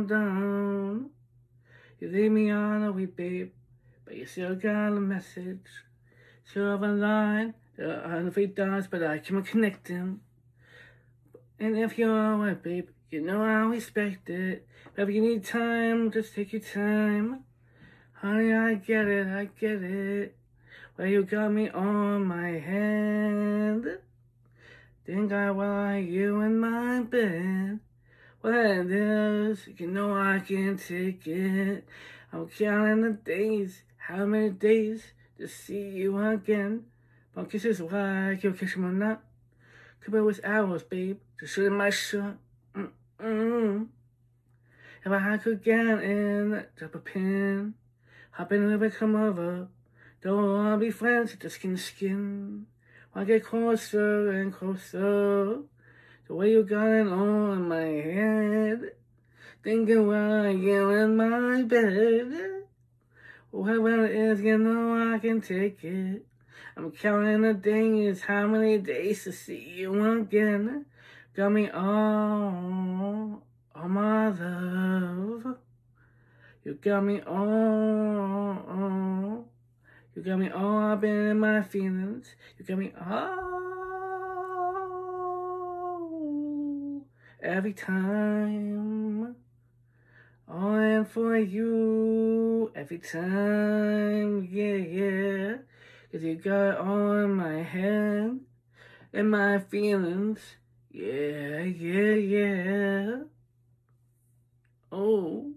down. You leave me on a wee babe, but you still got a message. Still have a line, on the feet dots, but I can't connect them. And if you're a babe, you know I respect it. But if you need time, just take your time. Honey, I get it. Well, you got me on my hand. Think I want you in my bed. Well, it is, you know I can take it. I'm counting the days, how many days to see you again. But kisses like you'll kiss me or not. Could be with hours, babe, to shoot my shot. Mm-mm. If I could get in, drop a pin, hop in and come over. Don't wanna be friends, just skin to skin. Wanna get closer and closer. The way you got it on my head. Thinking while you're in my bed. Whatever it is, you know I can take it. I'm counting the days, how many days to see you again. Got me all my love. You got me all. You got me all up in my feelings. You got me all every time. All in for you every time. Yeah. 'Cause you got on my head and my feelings. Yeah. Oh.